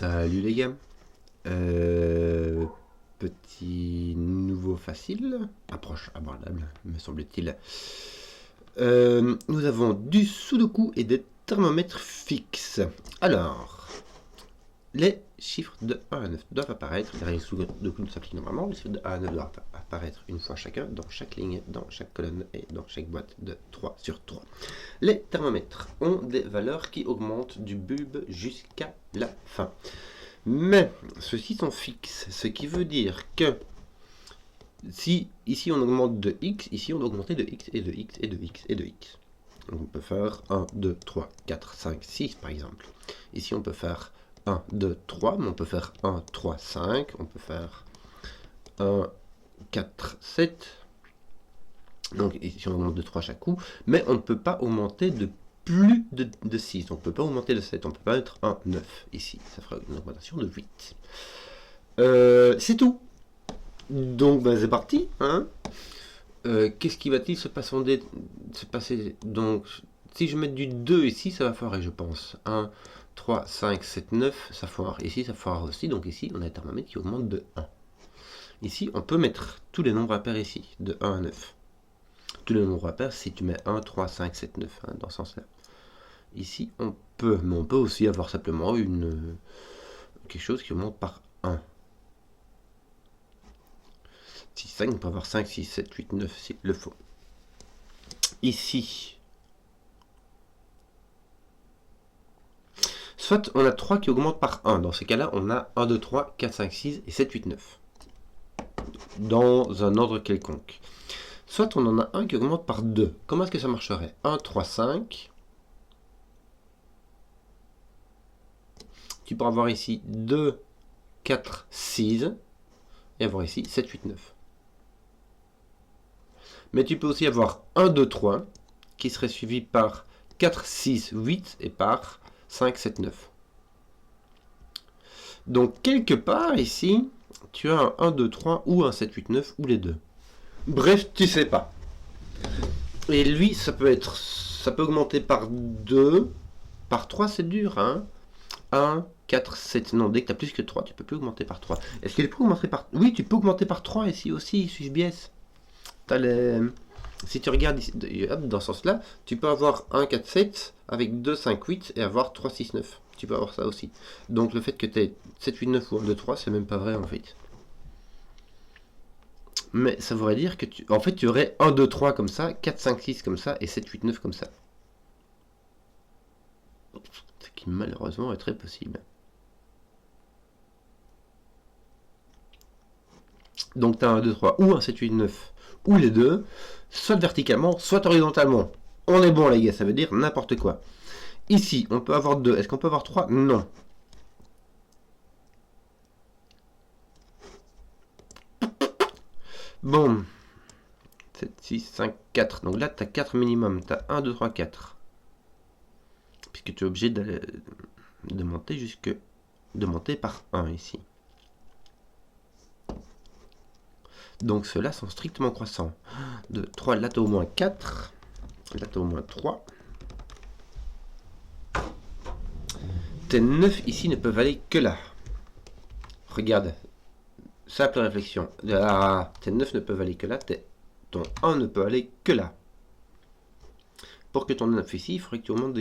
Salut les gars, petit nouveau facile, approche abordable me semble-t-il. Nous avons du sudoku et des thermomètres fixes. Alors, les chiffres de 1 à 9 doivent apparaître, les règles sudoku s'appliquent normalement, les chiffres de 1 à 9 doivent apparaître une fois chacun, dans chaque ligne, dans chaque colonne et dans chaque boîte de 3 sur 3. Les thermomètres ont des valeurs qui augmentent du bulbe jusqu'à la fin. Mais ceux-ci sont fixes, ce qui veut dire que si ici on augmente de x, ici on doit augmenter de x et de x et de x et de x. Donc on peut faire 1, 2, 3, 4, 5, 6 par exemple. Ici on peut faire 1, 2, 3, mais on peut faire 1, 3, 5, on peut faire 1, 4, 7. Donc ici on augmente de 3 chaque coup, mais on ne peut pas augmenter de plus de 6, on ne peut pas augmenter de 7, on ne peut pas être 1, 9 ici, ça fera une augmentation de 8. C'est tout. Donc c'est parti. Hein. Qu'est-ce qui va-t-il se passer? Donc si je mets du 2 ici, ça va foirer je pense. 1, 3, 5, 7, 9, ça foire. Ici ça foire aussi, donc ici on a un thermomètre qui augmente de 1. Ici on peut mettre tous les nombres à pair ici, de 1 à 9. Tous les nombres à pair, si tu mets 1, 3, 5, 7, 9, hein, dans ce sens-là. Ici, on peut, mais on peut aussi avoir simplement quelque chose qui augmente par 1. 6, 5, on peut avoir 5, 6, 7, 8, 9, s'il le faut. Ici, soit on a 3 qui augmentent par 1. Dans ces cas-là, on a 1, 2, 3, 4, 5, 6 et 7, 8, 9. Dans un ordre quelconque. Soit on en a un qui augmente par 2. Comment est-ce que ça marcherait? 1, 3, 5. Tu peux avoir ici 2, 4, 6. Et avoir ici 7, 8, 9. Mais tu peux aussi avoir 1, 2, 3. Qui serait suivi par 4, 6, 8. Et par 5, 7, 9. Donc quelque part ici, tu as un 1, 2, 3 ou un 7, 8, 9 ou les deux. Bref, tu sais pas. Et lui, ça peut augmenter par 2, par 3, c'est dur, hein. 1, 4, 7. Non, dès que tu as plus que 3, tu peux plus augmenter par 3. Est-ce qu'il peut augmenter par... Oui, tu peux augmenter par 3 ici aussi, suis-je biaise. Si tu regardes ici, hop, dans ce sens-là, tu peux avoir 1, 4, 7 avec 2, 5, 8 et avoir 3, 6, 9. Tu peux avoir ça aussi. Donc le fait que tu aies 7, 8, 9 ou 1, 2, 3, c'est même pas vrai en fait. Mais ça voudrait dire que tu aurais 1, 2, 3 comme ça, 4, 5, 6 comme ça, et 7, 8, 9 comme ça. Ce qui malheureusement est très possible. Donc tu as un 2, 3 ou un 7, 8, 9, ou les deux, soit verticalement, soit horizontalement. On est bon les gars, ça veut dire n'importe quoi. Ici, on peut avoir 2. Est-ce qu'on peut avoir 3? Non. Bon. 7, 6, 5, 4. Donc là, tu as 4 minimum. Tu as 1, 2, 3, 4. Puisque tu es obligé de monter par 1 ici. Donc ceux-là sont strictement croissants. 2, 3, là tu as au moins 4. Là tu as au moins 3. Tes 9 ici ne peuvent aller que là. Regarde. Simple réflexion. Ah, tes 9 ne peuvent aller que là. Ton 1 ne peut aller que là. Pour que ton 9 ici, il faudrait que tu augmentes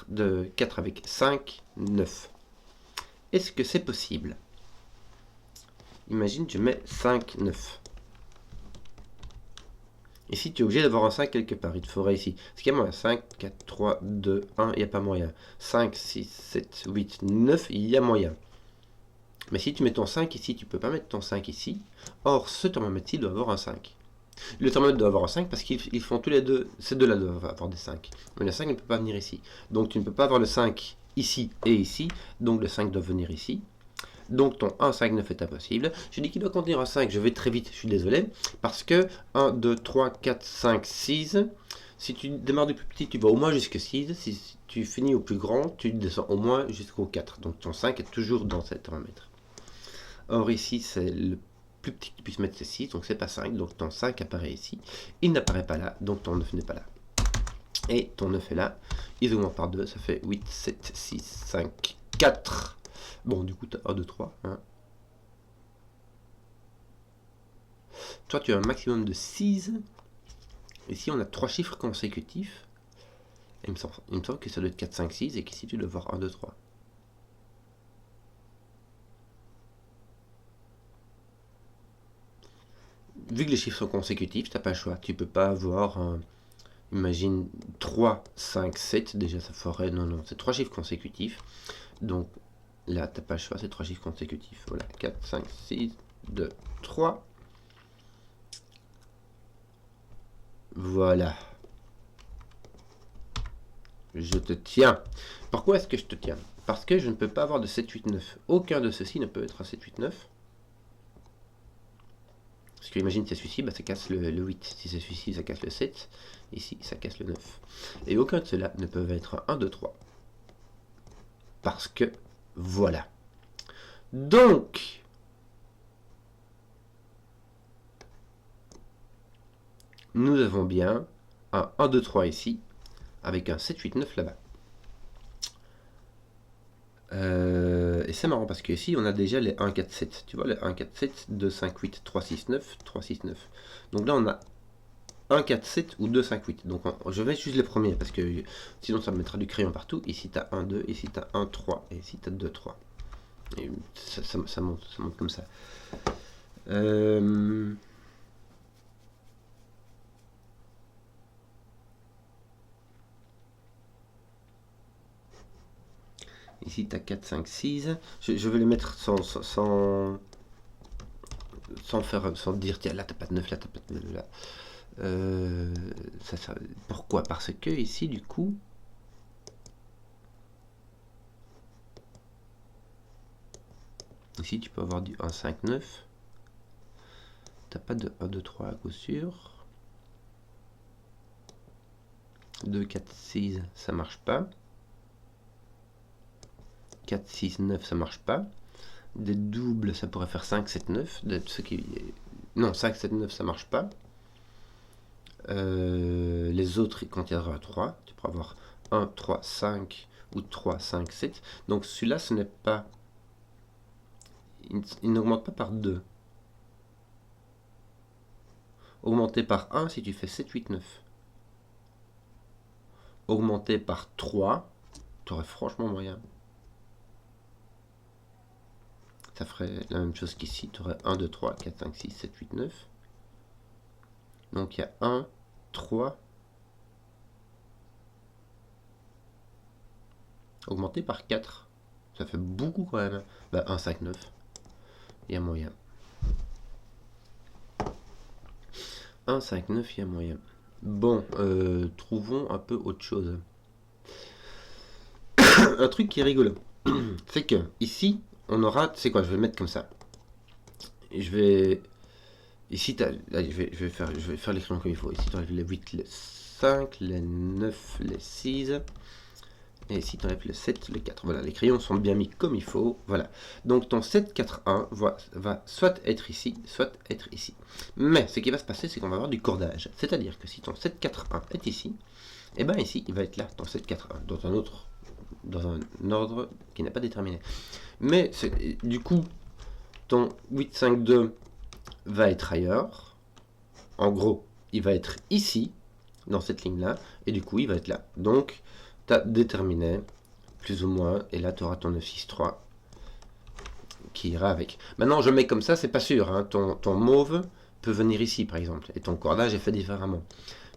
de 4 avec 5, 9. Est-ce que c'est possible? Imagine, tu mets 5, 9. Ici, tu es obligé d'avoir un 5 quelque part. Il te faudrait ici. Est-ce qu'il y a moyen? 5, 4, 3, 2, 1, il n'y a pas moyen. 5, 6, 7, 8, 9, il y a moyen. Mais si tu mets ton 5 ici, tu ne peux pas mettre ton 5 ici. Or, ce thermomètre-ci doit avoir un 5. Le thermomètre doit avoir un 5 parce qu'ils font tous les deux. Ces deux-là doivent avoir des 5. Mais le 5 ne peut pas venir ici. Donc, tu ne peux pas avoir le 5 ici et ici. Donc, le 5 doit venir ici. Donc ton 1, 5, 9 est impossible. Je dis qu'il doit contenir un 5, je vais très vite, je suis désolé. Parce que 1, 2, 3, 4, 5, 6. Si tu démarres du plus petit, tu vas au moins jusqu'à 6. Si tu finis au plus grand, tu descends au moins jusqu'au 4. Donc ton 5 est toujours dans cet thermomètre. Or ici, c'est le plus petit que tu puisses mettre, c'est 6. Donc c'est pas 5. Donc ton 5 apparaît ici. Il n'apparaît pas là. Donc ton 9 n'est pas là. Et ton 9 est là. Ils augmentent par 2. Ça fait 8, 7, 6, 5, 4. Bon, du coup, tu as 1, 2, 3. Hein. Toi, tu as un maximum de 6. Ici, on a 3 chiffres consécutifs. Il me semble que ça doit être 4, 5, 6 et qu'ici, tu dois voir 1, 2, 3. Vu que les chiffres sont consécutifs, tu n'as pas le choix. Tu peux pas avoir, imagine, 3, 5, 7. Déjà, ça ferait... Non, c'est 3 chiffres consécutifs. Donc, là, tu n'as pas le choix, c'est 3 chiffres consécutifs. Voilà, 4, 5, 6, 2, 3. Voilà. Je te tiens. Pourquoi est-ce que je te tiens? Parce que je ne peux pas avoir de 7, 8, 9. Aucun de ceux-ci ne peut être un 7, 8, 9. Parce que imagine c'est celui-ci, bah, ça casse le 8. Si c'est celui-ci, ça casse le 7. Ici, ça casse le 9. Et aucun de ceux-là ne peuvent être un 1, 2, 3. Parce que, voilà. Donc, nous avons bien un 1, 2, 3 ici, avec un 7, 8, 9 là-bas. Et c'est marrant parce que ici on a déjà les 1, 4, 7. Tu vois, les 1, 4, 7, 2, 5, 8, 3, 6, 9, 3, 6, 9. Donc là on a 1, 4, 7 ou 2, 5, 8. Donc je vais juste les premiers parce que sinon ça me mettra du crayon partout. Ici tu as 1, 2, ici tu as 1, 3, et ici tu as 2, 3. Et ça monte comme ça. Ici tu as 4, 5, 6. Je vais les mettre sans dire tiens là t'as pas de 9, là t'as pas de 9, là. Pourquoi? Parce que ici du coup ici tu peux avoir du 1, 5, 9. T'as pas de 1, 2, 3 à coup sûr. 2, 4, 6 ça marche pas. 4, 6, 9 ça marche pas. Des doubles ça pourrait faire 5, 7, 9. Non, 5, 7, 9 ça marche pas. Les autres ils contiendront à 3. Tu pourras avoir 1, 3, 5 ou 3, 5, 7. Donc celui-là ce n'est pas... Il n'augmente pas par 2. Augmenter par 1 si tu fais 7, 8, 9. Augmenter par 3, tu aurais franchement moyen. Ça ferait la même chose qu'ici. Tu aurais 1, 2, 3, 4, 5, 6, 7, 8, 9. Donc il y a 1, 3. Augmenté par 4. Ça fait beaucoup quand même. Bah 1, 5, 9. Il y a moyen. 1, 5, 9, il y a moyen. Bon, trouvons un peu autre chose. Un truc qui est rigolo. C'est que ici, on aura... C'est quoi? Je vais le mettre comme ça. Et je vais... Ici, allez, je vais faire les crayons comme il faut. Ici, tu enlèves les 8, les 5, les 9, les 6. Et ici, tu enlèves le 7, le 4. Voilà, les crayons sont bien mis comme il faut. Voilà. Donc, ton 7, 4, 1 va soit être ici, soit être ici. Mais, ce qui va se passer, c'est qu'on va avoir du cordage. C'est-à-dire que si ton 7, 4, 1 est ici, et bien ici, il va être là, ton 7, 4, 1, dans un ordre qui n'est pas déterminé. Mais, du coup, ton 8, 5, 2 va être ailleurs. En gros, il va être ici, dans cette ligne-là, et du coup, il va être là. Donc, tu as déterminé, plus ou moins, et là, tu auras ton 9, 6, 3 qui ira avec. Maintenant, je mets comme ça, c'est pas sûr. Hein. Ton mauve peut venir ici, par exemple, et ton cordage est fait différemment.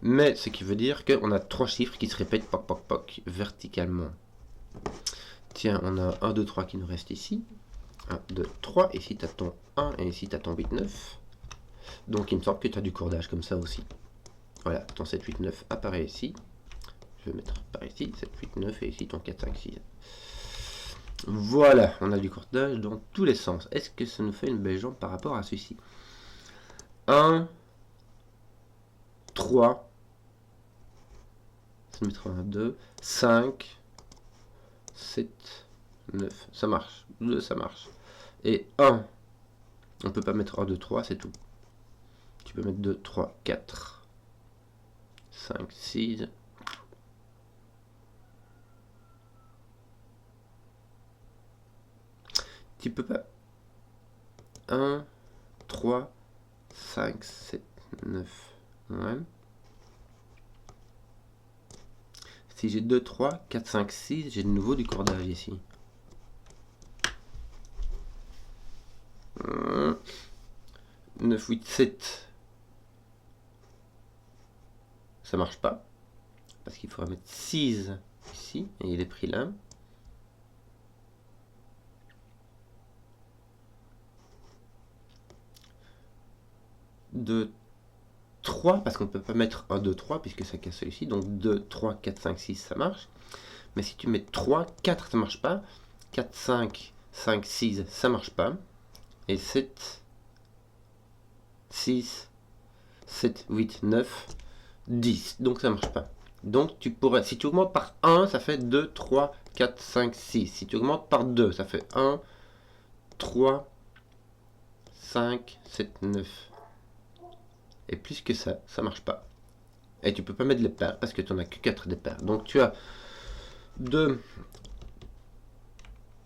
Mais ce qui veut dire qu'on a 3 chiffres qui se répètent, poc, poc, poc, verticalement. Tiens, on a 1, 2, 3 qui nous reste ici. 1, 2, 3. Ici, tu as ton 1, et ici, tu as ton 8, 9. Donc, il me semble que tu as du cordage comme ça aussi. Voilà, ton 7, 8, 9 apparaît ici. Je vais mettre par ici, 7, 8, 9, et ici ton 4, 5, 6. Voilà, on a du cordage dans tous les sens. Est-ce que ça nous fait une belle jambe par rapport à celui-ci? 1, 3, ça mettra 1, 2, 5, 7, 9, ça marche. 2, ça marche. Et 1, on peut pas mettre 1, 2, 3, c'est tout. Tu peux mettre 2, 3, 4, 5, 6. Tu peux pas. 1, 3, 5, 7, 9. Ouais. Si j'ai 2, 3, 4, 5, 6, j'ai de nouveau du cordage ici. 9, 8, 7. Ça marche pas. Parce qu'il faudra mettre 6 ici. Et il est pris là. 2, 3, parce qu'on ne peut pas mettre 1, 2, 3, puisque ça casse celui-ci. Donc 2, 3, 4, 5, 6, ça marche. Mais si tu mets 3, 4, ça marche pas. 4, 5, 5, 6, ça marche pas. Et 7, 6, 7, 8, 9, 10. Donc ça marche pas. Donc tu pourrais, si tu augmentes par 1, ça fait 2, 3, 4, 5, 6. Si tu augmentes par 2, ça fait 1, 3, 5, 7, 9. Et plus que ça marche pas. Et tu peux pas mettre les paires parce que tu n'en as que 4 des paires. Donc tu as 2,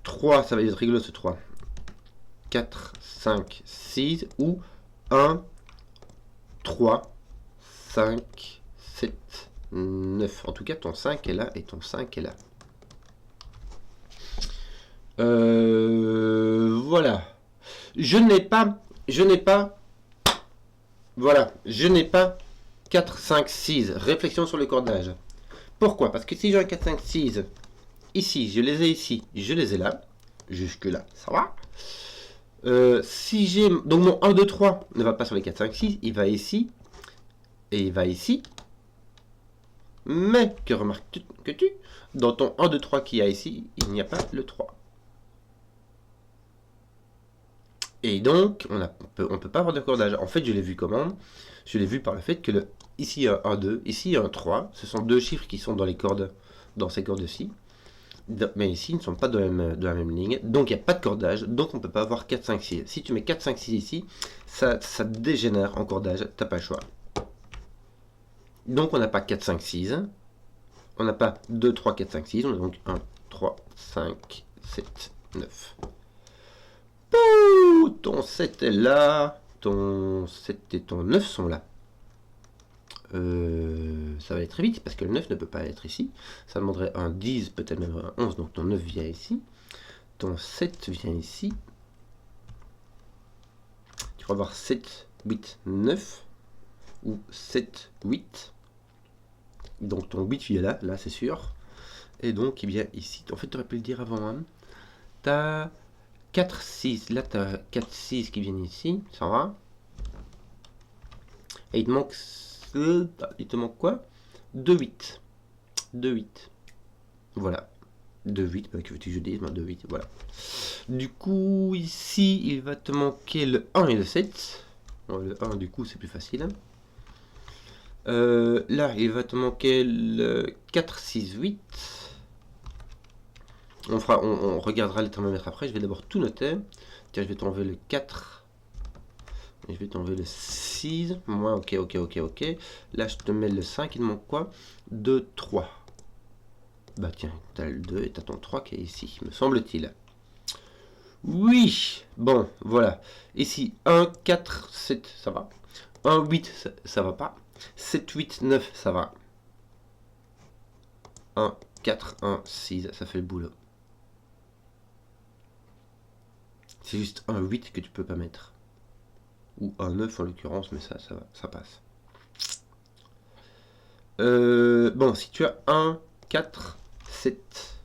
3, ça va être rigolo ce 3. 4, 5, 6 ou 1, 3, 5, 7, 9. En tout cas, ton 5 est là et ton 5 est là. Voilà. Je n'ai pas 4, 5, 6. Réflexion sur le cordage. Pourquoi? Parce que si j'ai un 4, 5, 6, ici, je les ai ici, je les ai là. Jusque là, ça va. Si j'ai... Donc mon 1, 2, 3 ne va pas sur les 4, 5, 6. Il va ici. Et il va ici. Mais, que remarques-tu? Dans ton 1, 2, 3 qu'il y a ici, il n'y a pas le 3. Et donc, on peut pas avoir de cordage. En fait, je l'ai vu comment? Je l'ai vu par le fait que ici il y a un 2, ici il y a un 3. Ce sont deux chiffres qui sont dans les cordes, dans ces cordes-ci. Mais ici, ils ne sont pas de la même ligne. Donc, il n'y a pas de cordage. Donc, on ne peut pas avoir 4, 5, 6. Si tu mets 4, 5, 6 ici, ça dégénère en cordage. Tu n'as pas le choix. Donc, on n'a pas 4, 5, 6. On n'a pas 2, 3, 4, 5, 6. On a donc 1, 3, 5, 7, 9. Pouh, ton 7 est là. Ton 7 et ton 9 sont là. Ça va aller très vite parce que le 9 ne peut pas être ici. Ça demanderait un 10, peut-être même un 11. Donc ton 9 vient ici. Ton 7 vient ici. Tu vas avoir 7, 8, 9. Ou 7, 8. Donc ton 8 vient là, là c'est sûr. Et donc il vient ici. En fait, tu aurais pu le dire avant. Hein. Tu as 4, 6. Là, tu as 4, 6 qui viennent ici. Ça va. Et il te manque quoi? 2, 8. 2, 8. Voilà. 2, 8. Bah, que veux-tu que je dise? 2, 8. Voilà. Du coup, ici, il va te manquer le 1 et le 7. Bon, le 1, du coup, c'est plus facile. Là, il va te manquer le 4, 6, 8. On regardera les thermomètres après. Je vais d'abord tout noter. Tiens, je vais t'enlever le 4. Et je vais t'enlever le 6. Moi, ok. Là, je te mets le 5. Il te manque quoi? 2, 3. Bah tiens, t'as le 2 et t'as ton 3 qui est ici, me semble-t-il. Oui. Bon, voilà. Ici, 1, 4, 7, ça va. 1, 8, ça va pas. 7, 8, 9, ça va. 1, 4, 1, 6, ça fait le boulot. C'est juste un 8 que tu peux pas mettre. Ou un 9 en l'occurrence, mais ça va, ça passe. Bon, si tu as 1, 4, 7,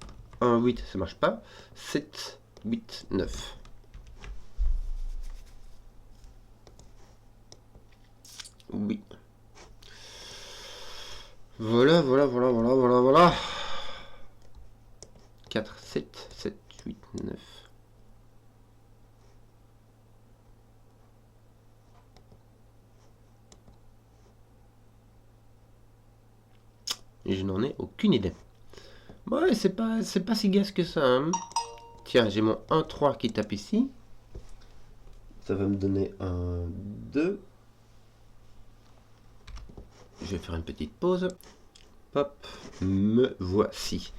1, 8, ça marche pas. 7, 8, 9. Oui. Voilà. 4, 7, 7, 8, 9. Et je n'en ai aucune idée. Ouais, c'est pas si gaze que ça. Hein. Tiens, j'ai mon 1, 3 qui tape ici. Ça va me donner un 2. Je vais faire une petite pause. Hop, me voici.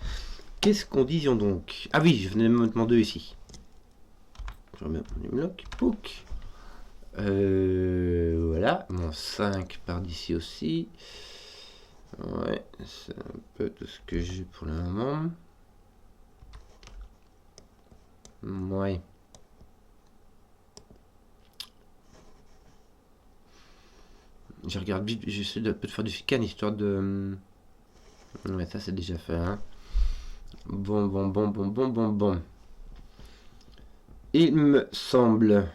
Qu'est-ce qu'on disait donc? Ah oui, je venais de me demander ici. Je remets mon bloc. Pouc. Voilà. Mon 5 part d'ici aussi. Ouais, c'est un peu tout ce que j'ai pour le moment. Ouais. Je regarde vite, j'essaie de faire du scan histoire de... Ouais, ça c'est déjà fait, hein. Bon. Il me semble...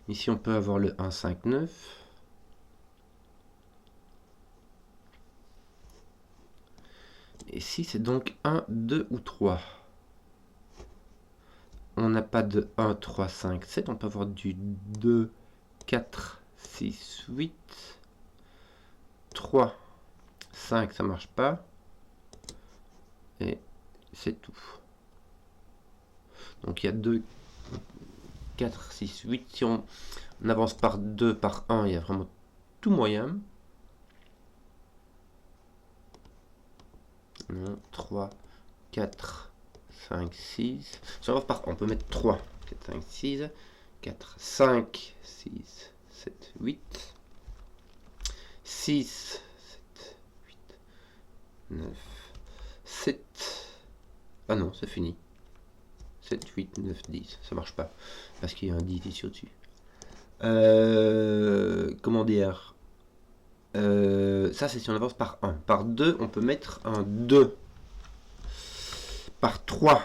Ici on peut avoir le 1, 5, 9. Et si c'est donc 1, 2 ou 3. On n'a pas de 1, 3, 5, 7. On peut avoir du 2, 4, 6, 8, 3, 5, ça marche pas. Et c'est tout. Donc il y a 2, 4, 6, 8. Si on avance par 2, par 1, il y a vraiment tout moyen. 1, 3, 4, 5, 6. Si on avance par 1, on peut mettre 3, 4, 5, 6, 4, 5, 6, 7, 8, 6, 7, 8, 9, 7. Ah non, c'est fini. 7, 8, 9, 10. Ça marche pas. Parce qu'il y a un 10 ici au-dessus. Comment dire, ça c'est si on avance par 1. Par 2, on peut mettre un 2. Par 3.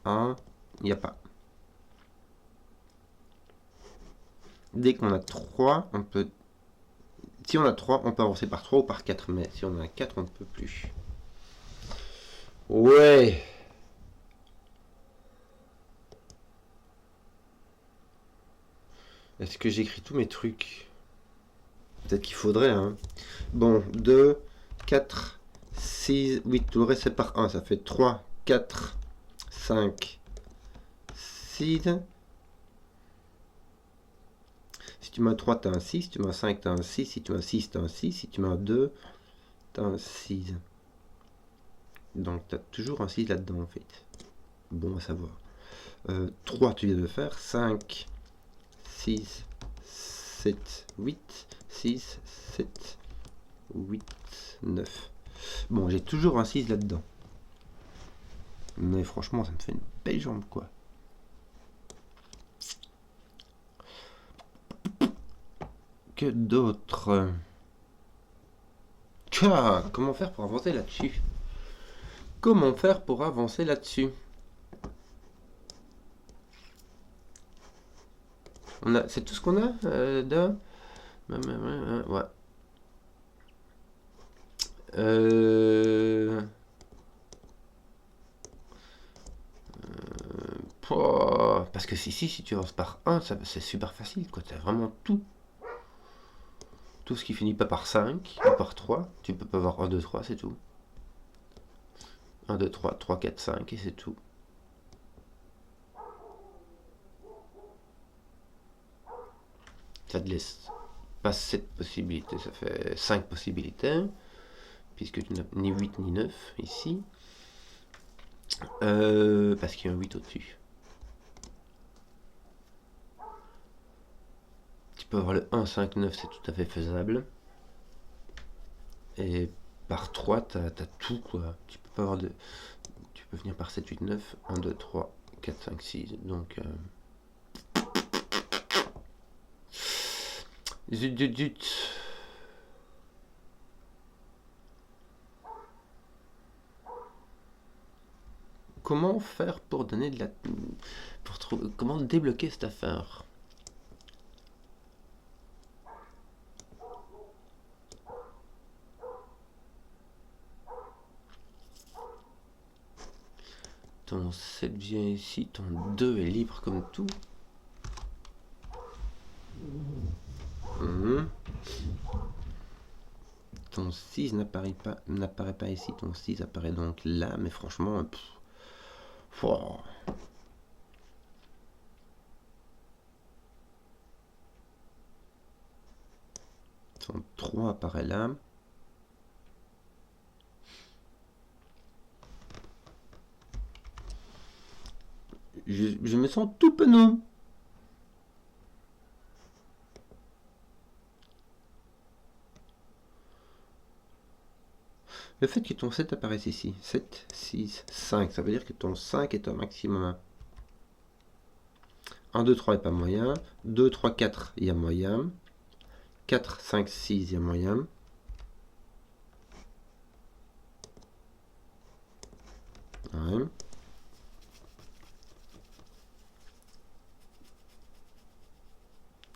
1, il n'y a pas. Dès qu'on a 3, on peut... Si on a 3, on peut avancer par 3 ou par 4. Mais si on a 4, on ne peut plus. Ouais. Est-ce que j'écris tous mes trucs? Peut-être qu'il faudrait, hein. Bon, 2, 4, 6, 8. Tout le reste, c'est par 1. Ça fait 3, 4, 5, 6. Si tu mets un 3, tu as un 6. Si tu mets un 5, tu as un 6. Si tu mets un 6, tu as un 6. Si tu mets un 2, tu as un 6. Donc, tu as toujours un 6 là-dedans, en fait. Bon à savoir. 3, tu viens de faire. 5, 6, 7, 8. 6, 7, 8, 9. Bon, j'ai toujours un 6 là-dedans. Mais franchement, ça me fait une belle jambe, quoi. Que d'autres? Comment faire pour avancer là-dessus? Comment faire pour avancer là-dessus? C'est tout ce qu'on a ouais. Parce que si tu avances par 1, c'est super facile, quoi. T'as vraiment tout. Tout ce qui finit pas par 5 ou par 3, tu peux pas avoir 1, 2, 3, c'est tout. 1, 2, 3, 3, 4, 5 et c'est tout. Ça te laisse pas 7 possibilités, ça fait 5 possibilités, puisque tu n'as ni 8 ni 9 ici, parce qu'il y a un 8 au-dessus. Tu peux avoir le 1, 5, 9, c'est tout à fait faisable. Et par 3, t'as tout, quoi. Tu peux pas avoir de... Tu peux venir par 7, 8, 9, 1, 2, 3, 4, 5, 6, donc... Zut. Comment faire pour donner de la... Pour trouver... Comment débloquer cette affaire? Ton 7 vient ici, ton 2 est libre comme tout. Ton 6 n'apparaît pas ici, ton 6 apparaît donc là, mais franchement... Ton 3 apparaît là. je me sens tout penaud. Le fait que ton 7 apparaisse ici, 7, 6, 5, ça veut dire que ton 5 est un maximum. 1, 2, 3 n'est pas moyen. 2, 3, 4, il y a moyen. 4, 5, 6, il y a moyen. Ouais.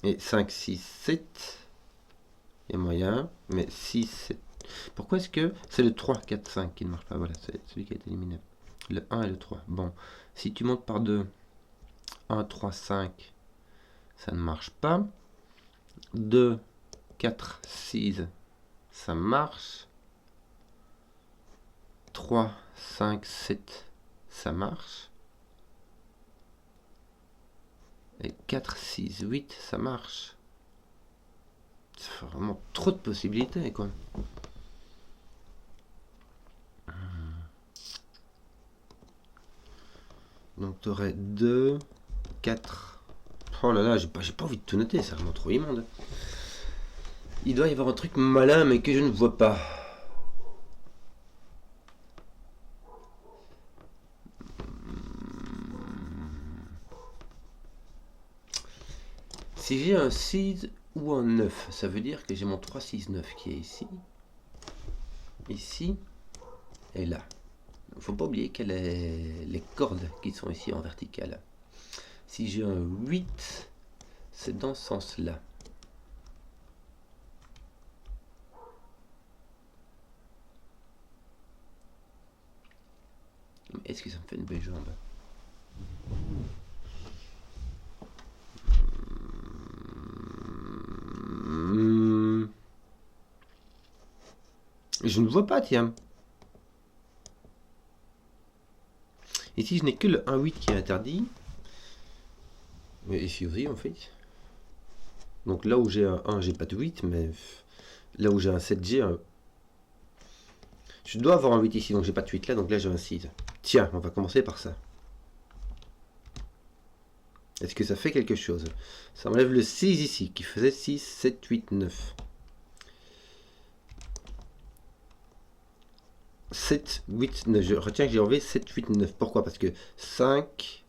Et 5, 6, 7, il y a moyen. Mais 6, 7. Pourquoi est-ce que c'est le 3, 4, 5 qui ne marche pas? Voilà, c'est celui qui a été éliminé. Le 1 et le 3. Bon, si tu montes par 2, 1, 3, 5, ça ne marche pas. 2, 4, 6, ça marche. 3, 5, 7, ça marche. Et 4, 6, 8, ça marche. C'est vraiment trop de possibilités, quoi. Donc tu aurais 2, 4. Oh là là, j'ai pas envie de tout noter, c'est vraiment trop immonde. Il doit y avoir un truc malin, mais que je ne vois pas. Si j'ai un 6 ou un 9, ça veut dire que j'ai mon 3, 6, 9 qui est ici. Ici et là. Il ne faut pas oublier qu'il y a les cordes qui sont ici en verticale. Si j'ai un 8, c'est dans ce sens-là. Est-ce que ça me fait une belle jambe? Je ne vois pas, tiens. Ici, je n'ai que le 1,8 qui est interdit. Mais ici aussi, en fait. Donc là où j'ai un 1, j'ai pas de 8, mais là où j'ai un 7, j'ai un... Je dois avoir un 8 ici, donc j'ai pas de 8 là, donc là j'ai un 6. Tiens, on va commencer par ça. Est-ce que ça fait quelque chose? Ça enlève le 6 ici, qui faisait 6, 7, 8, 9. 7, 8, 9. Je retiens que j'ai enlevé 7, 8, 9. Pourquoi? Parce que 5,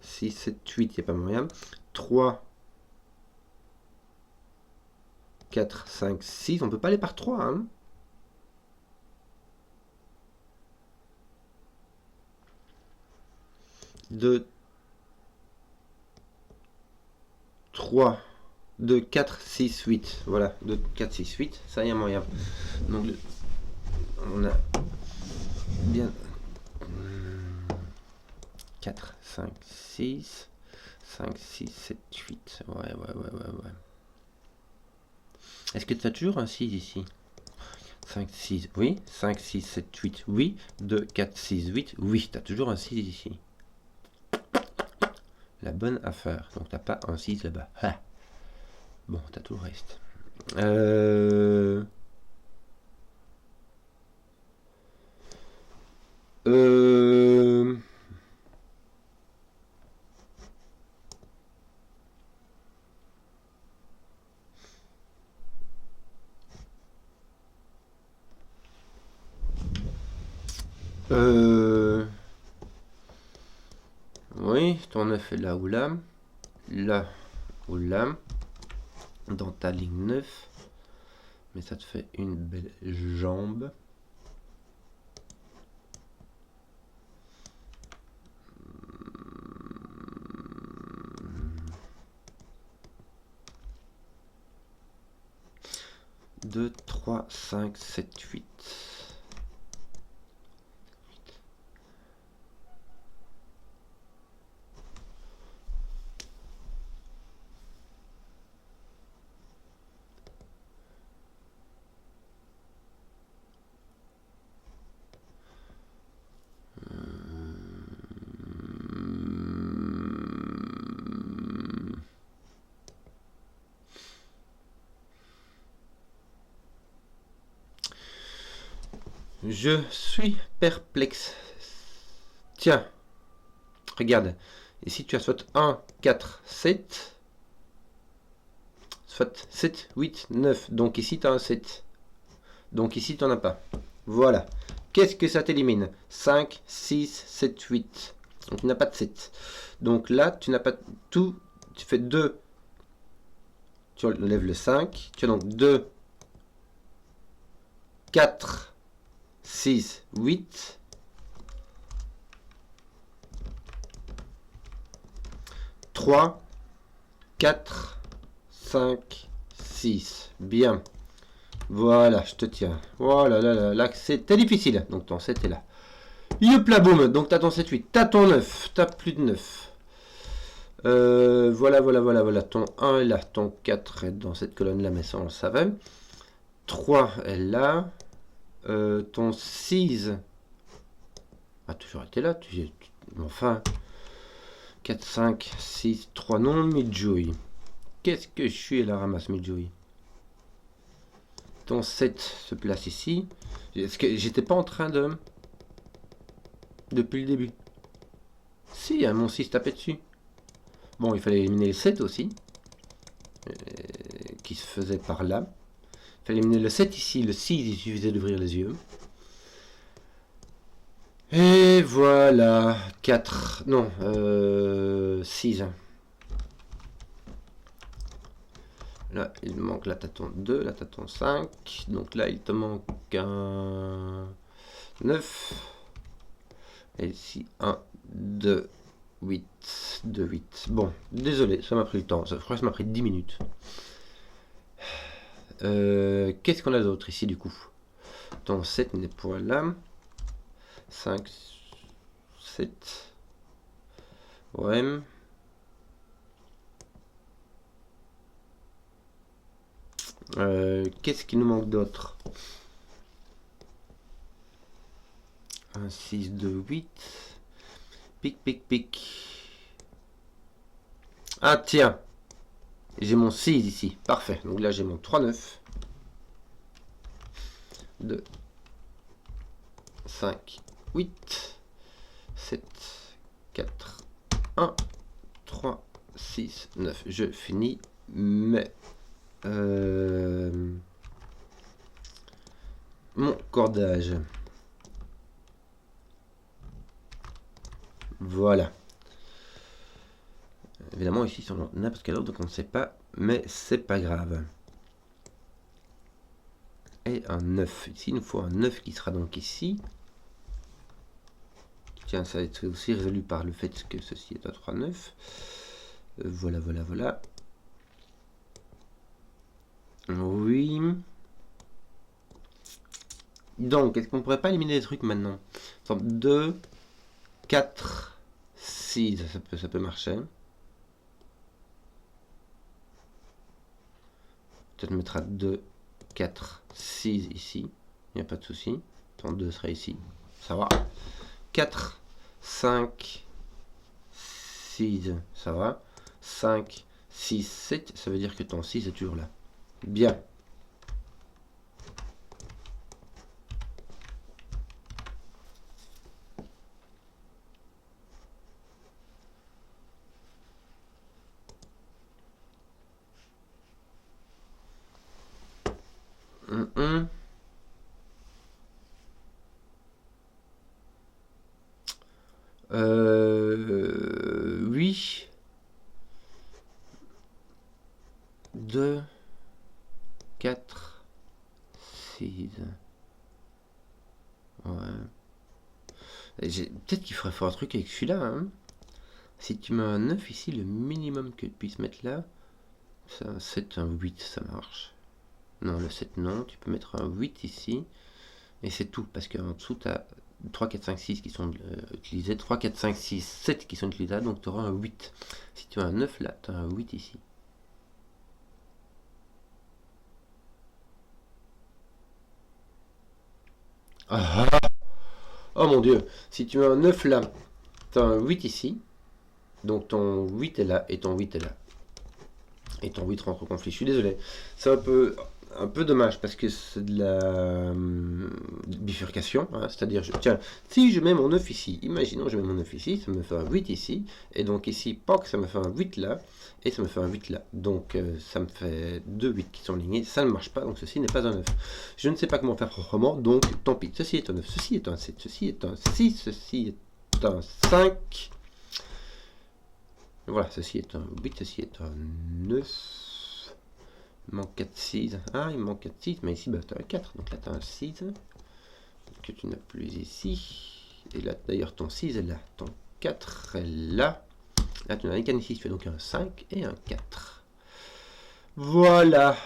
6, 7, 8, il n'y a pas moyen. 3, 4, 5, 6. On ne peut pas aller par 3. Hein. Deux, 3, 2, 4, 6, 8. Voilà, 2, 4, 6, 8. Ça, il y a moyen. Donc, on a bien 4, 5, 6, 5, 6, 7, 8. Ouais. Est-ce que tu as toujours un 6 ici? 5, 6, oui. 5, 6, 7, 8, oui. 2, 4, 6, 8, oui. Tu as toujours un 6 ici. La bonne affaire. Donc, tu n'as pas un 6 là-bas. Ah. Bon, tu as tout le reste. Oui, ton 9 est là ou là. Là ou là. Dans ta ligne 9. Mais ça te fait une belle jambe. Deux, 3, 5, 7, 8. Je suis perplexe. Tiens. regarde. Ici, tu as soit 1, 4, 7. Soit 7, 8, 9. Donc ici, tu as un 7. Donc ici, tu n'en as pas. Voilà. Qu'est-ce que ça t'élimine? 5, 6, 7, 8. Donc tu n'as pas de 7. Donc là, tu n'as pas tout. Tu fais 2. Tu enlèves le 5. Tu as donc 2, 4, 6, 8. 3, 4, 5, 6. Bien. Voilà, je te tiens. Voilà, là, c'était difficile. Donc ton 7 est là. Youp là, boum. Donc t'as ton 7, 8. T'as ton 9. T'as plus de 9. Voilà. Ton 1 est là. Ton 4 est dans cette colonne-là, mais ça on le savait. 3 est là. Ton 6 a toujours été là. Enfin. 4, 5, 6, 3. Non, Midjoy. Qu'est-ce que je suis à la ramasse, Midjoy? Ton 7 se place ici. Est-ce que j'étais pas en train de... Depuis le début. Si, hein, mon 6 tapait dessus. Bon, il fallait éliminer le 7 aussi. Qui se faisait par là. Il fallait éliminer le 7 ici. Le 6, il suffisait d'ouvrir les yeux. Et voilà. 4. Non, 6. Là, il me manque, là, t'as ton 2, là, t'as ton 5. Donc là, il te manque un 9. Et ici, 1, 2, 8. 2, 8. Bon, désolé, ça m'a pris le temps. Je crois que ça m'a pris 10 minutes. Qu'est-ce qu'on a d'autre ici, du coup? Ton 7 n'est pas là. 5, 7. Ouais. Qu'est-ce qui nous manque d'autre? 1, 6, 2, 8. Pic. Ah tiens, j'ai mon 6 ici. Parfait. Donc là, j'ai mon 3, 9. 2, 5, 8, 7, 4, 1, 3, 6, 9. Je finis, mais... mon cordage. Voilà. Évidemment, ici, sur n'importe quel ordre, donc on ne sait pas, mais c'est pas grave. Et un 9. Ici, il nous faut un 9 qui sera donc ici. Tiens, ça va être aussi résolu par le fait que ceci est un 3, 9. Voilà. Oui. Donc, est-ce qu'on pourrait pas éliminer des trucs maintenant? 2, 4, 6, ça peut marcher. Peut-être mettra 2, 4, 6 ici. Il n'y a pas de souci. Ton 2 sera ici. Ça va. 4, 5, 6, ça va. 5, 6, 7, ça veut dire que ton 6 est toujours là. Bien. Oui. 2, 4, 6. Ouais. Peut-être qu'il faudrait faire un truc avec celui-là. Hein. Si tu mets un 9 ici, le minimum que tu puisses mettre là, c'est un 7, un 8, ça marche. Non, le 7, non. Tu peux mettre un 8 ici. Et c'est tout. Parce qu'en dessous, tu as 3, 4, 5, 6 qui sont utilisés. 3, 4, 5, 6, 7 qui sont utilisables. Donc tu auras un 8. Si tu as un 9 là, tu as un 8 ici. Ah, oh mon dieu. Si tu as un 9 là, tu as un 8 ici. Donc ton 8 est là et ton 8 est là. Et ton 8 rentre au conflit. Je suis désolé. C'est un peu un peu dommage parce que c'est de la bifurcation, hein, c'est-à-dire, tiens, si je mets mon 9 ici, imaginons je mets mon 9 ici, ça me fait un 8 ici, et donc ici, POC, ça me fait un 8 là, et ça me fait un 8 là, donc ça me fait 2 8 qui sont alignés, ça ne marche pas, donc ceci n'est pas un 9. Je ne sais pas comment faire proprement, donc tant pis, ceci est un 9, ceci est un 7, ceci est un 6, ceci est un 5, voilà, ceci est un 8, ceci est un 9. Il manque 4, 6. Ah, il manque 4, 6. Mais ici, bah, tu as un 4. Donc là, tu as un 6. Que tu n'as plus ici. Et là, d'ailleurs, ton 6 est là. Ton 4 est là. Là, tu n'as qu'un ici. Tu fais donc un 5 et un 4. Voilà.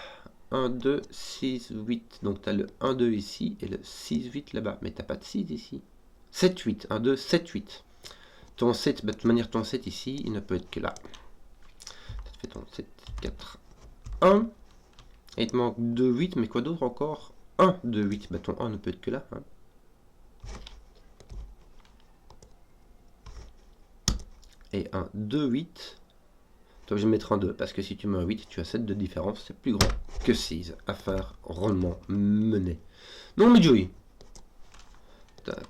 1, 2, 6, 8. Donc, tu as le 1, 2 ici et le 6, 8 là-bas. Mais tu n'as pas de 6 ici. 7, 8. 1, 2, 7, 8. Ton 7, bah, de toute manière, ton 7 ici, il ne peut être que là. Tu fais ton 7, 4, 1. Et il te manque 2, 8, mais quoi d'autre encore? 1, 2, 8. Bah ton 1 ne peut être que là. Hein. Et 1, 2, 8. Toi, je vais mettre un 2, parce que si tu mets un 8, tu as 7 de différence. C'est plus grand que 6. Affaire rondement menée. Non, mais Joey.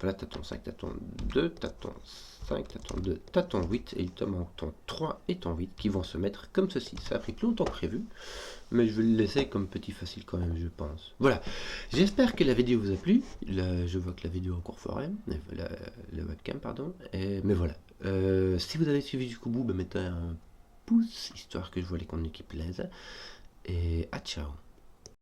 Là, tu as ton 5, tu as ton 2, tu as ton 5, tu as ton 2, tu as ton 8, et il te manque ton 3 et ton 8 qui vont se mettre comme ceci. Ça a pris plus longtemps que prévu, mais je vais le laisser comme petit facile quand même, je pense. Voilà, j'espère que la vidéo vous a plu. Là, je vois que la vidéo est encore forêt, la webcam, pardon. Mais voilà, si vous avez suivi jusqu'au bout, mettez un pouce, histoire que je vois les contenus qui plaisent. Et à ciao.